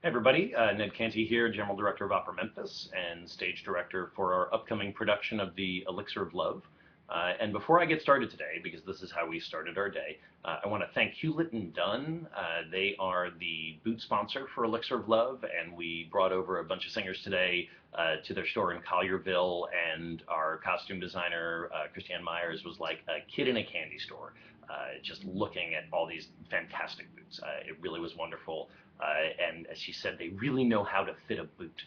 Hey everybody, Ned Canty here, General Director of Opera Memphis and Stage Director for our upcoming production of the Elixir of Love. And before I get started today, because this is how we started our day, I want to thank Hewlett and Dunn. They are the boot sponsor for Elixir of Love, and we brought over a bunch of singers today to their store in Collierville, and our costume designer, Christiane Myers, was like a kid in a candy store, just looking at all these fantastic boots. It really was wonderful. And as she said, they really know how to fit a boot,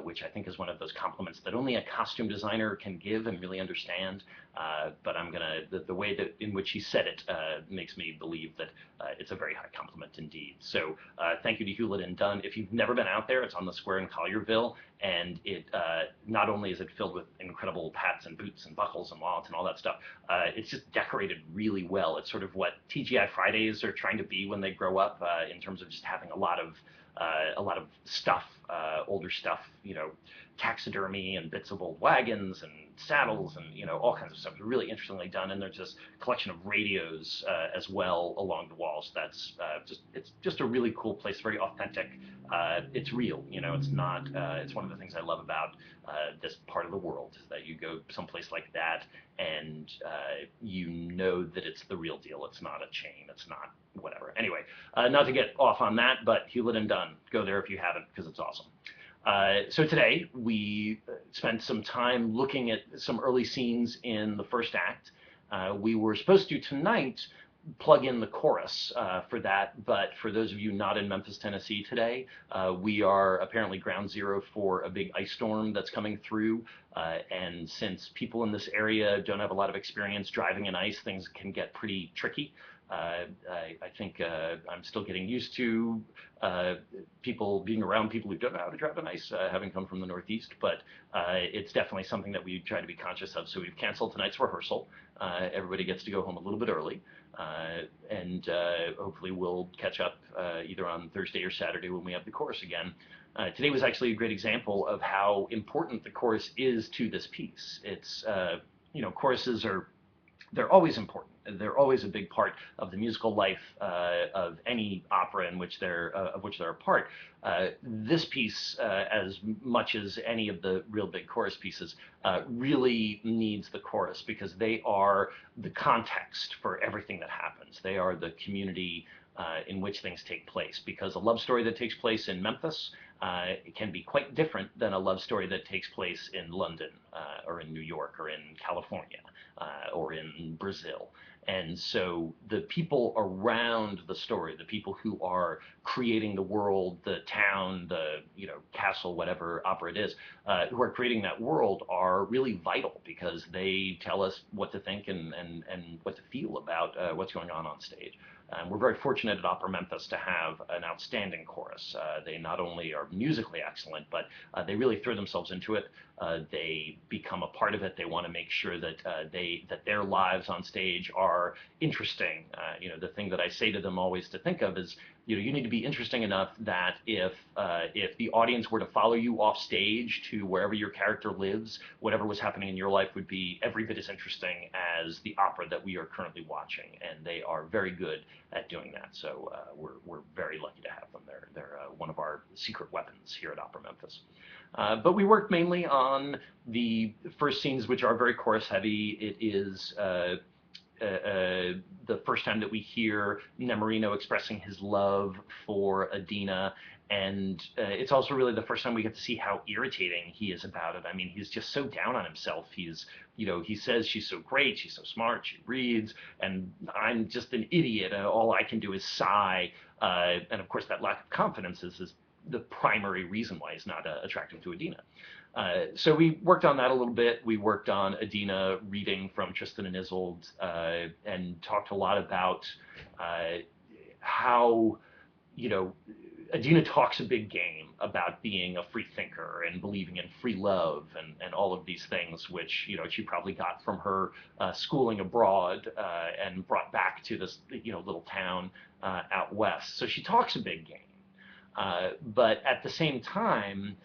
which I think is one of those compliments that only a costume designer can give and really understand. But the way that in which she said it makes me believe that it's a very high compliment indeed. So thank you to Hewlett and Dunn. If you've never been out there, it's on the square in Collierville, and it not only is it filled with incredible hats and boots and buckles and wallets and all that stuff, it's just decorated really well. It's sort of what TGI Fridays are trying to be when they grow up, in terms of just having a lot of stuff, older stuff, taxidermy and bits of old wagons and saddles and all kinds of stuff. Really interestingly done, and there's this collection of radios as well along the walls. That's it's just a really cool place, very authentic. It's real, it's not. It's one of the things I love about this part of the world, is that you go someplace like that and you know that it's the real deal. It's not a chain. It's not whatever. Anyway, not to get off on that, but Hewlett and Dunn, go there if you haven't, because it's awesome. So today we spent some time looking at some early scenes in the first act. We were supposed to tonight plug in the chorus for that, but for those of you not in Memphis, Tennessee today, we are apparently ground zero for a big ice storm that's coming through, and since people in this area don't have a lot of experience driving in ice, things can get pretty tricky. I think I'm still getting used to being around people who don't know how to drive on ice, having come from the Northeast, but it's definitely something that we try to be conscious of. So we've canceled tonight's rehearsal. Everybody gets to go home a little bit early, and hopefully we'll catch up either on Thursday or Saturday when we have the chorus again. Today was actually a great example of how important the chorus is to this piece. It's, choruses they're always important. They're always a big part of the musical life of any opera in which they're a part. This piece, as much as any of the real big chorus pieces, really needs the chorus, because they are the context for everything that happens. They are the community in which things take place, because a love story that takes place in Memphis it can be quite different than a love story that takes place in London or in New York or in California or in Brazil. And so the people around the story, the people who are creating the world, the town, the castle, whatever opera it is, who are creating that world, are really vital, because they tell us what to think and what to feel about what's going on stage. We're very fortunate at Opera Memphis to have an outstanding chorus. They not only are musically excellent, but they really throw themselves into it. They become a part of it. They want to make sure that that their lives on stage are interesting. The thing that I say to them always to think of is, you need to be interesting enough that if the audience were to follow you off stage to wherever your character lives, whatever was happening in your life would be every bit as interesting as the opera that we are currently watching, and they are very good at doing that. So we're very lucky to have them. They're one of our secret weapons here at Opera Memphis. But we worked mainly on the first scenes, which are very chorus heavy. It is the first time that we hear Nemorino expressing his love for Adina, and it's also really the first time we get to see how irritating he is about it. I mean, he's just so down on himself. He says she's so great, she's so smart, she reads, and I'm just an idiot, and all I can do is sigh. And of course, that lack of confidence is the primary reason why he's not attractive to Adina. So we worked on that a little bit. We worked on Adina reading from Tristan and Isolde, and talked a lot about how, Adina talks a big game about being a free thinker and believing in free love and all of these things, which, she probably got from her schooling abroad and brought back to this, little town out west. So she talks a big game. But at the same time,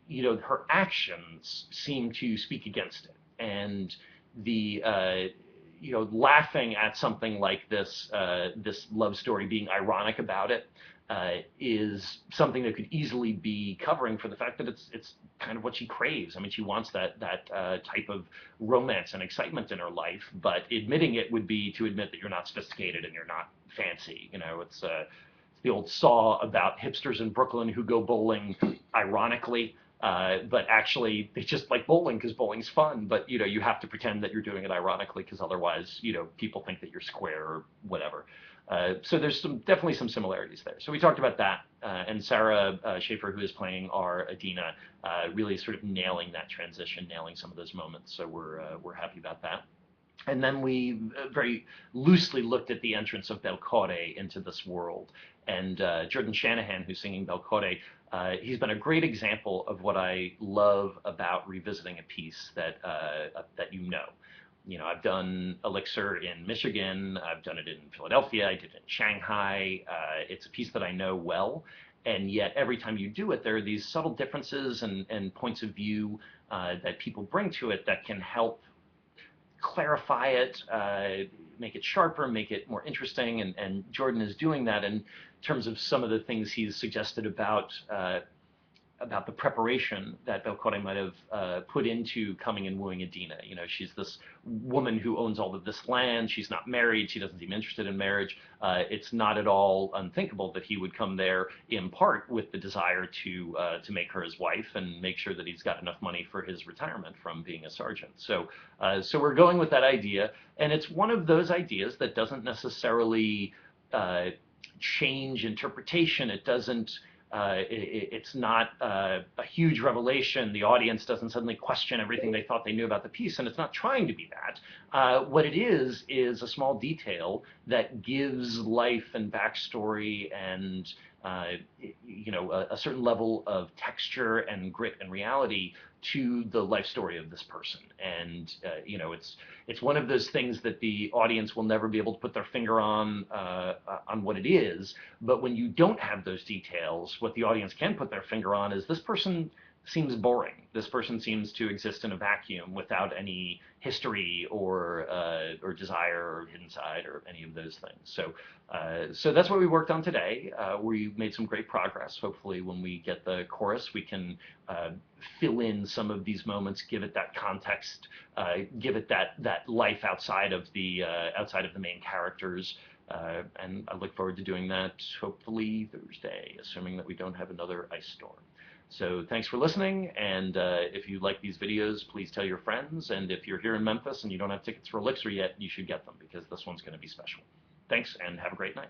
her actions seem to speak against it. And laughing at something like this, this love story, being ironic about it, is something that could easily be covering for the fact that it's kind of what she craves. I mean, she wants that type of romance and excitement in her life, but admitting it would be to admit that you're not sophisticated and you're not fancy. It's the old saw about hipsters in Brooklyn who go bowling ironically. But actually, they just like bowling because bowling's fun. But you have to pretend that you're doing it ironically because otherwise, people think that you're square or whatever. So there's definitely some similarities there. So we talked about that, and Sarah Schaefer, who is playing our Adina, really sort of nailing that transition, nailing some of those moments. So we're happy about that. And then we very loosely looked at the entrance of Belcore into this world. And Jordan Shanahan, who's singing Belcore, he's been a great example of what I love about revisiting a piece that I've done Elixir in Michigan, I've done it in Philadelphia, I did it in Shanghai. It's a piece that I know well, and yet every time you do it, there are these subtle differences and points of view that people bring to it that can help clarify it, make it sharper, make it more interesting, and Jordan is doing that in terms of some of the things he's suggested about the preparation that Belcore might have put into coming and wooing Adina. She's this woman who owns all of this land. She's not married. She doesn't seem interested in marriage. It's not at all unthinkable that he would come there in part with the desire to make her his wife and make sure that he's got enough money for his retirement from being a sergeant. So we're going with that idea, and it's one of those ideas that doesn't necessarily change interpretation. It doesn't. It's not a huge revelation. The audience doesn't suddenly question everything they thought they knew about the piece, and it's not trying to be that. What it is a small detail that gives life and backstory and a certain level of texture and grit and reality to the life story of this person. And it's one of those things that the audience will never be able to put their finger on what it is. But when you don't have those details, what the audience can put their finger on is this person seems boring. This person seems to exist in a vacuum without any history or desire or hidden side or any of those things. So that's what we worked on today. We made some great progress. Hopefully, when we get the chorus, we can fill in some of these moments, give it that context, give it that life outside of the main characters. And I look forward to doing that hopefully Thursday, assuming that we don't have another ice storm. So thanks for listening, and if you like these videos, please tell your friends, and if you're here in Memphis and you don't have tickets for Elixir yet, you should get them, because this one's going to be special. Thanks, and have a great night.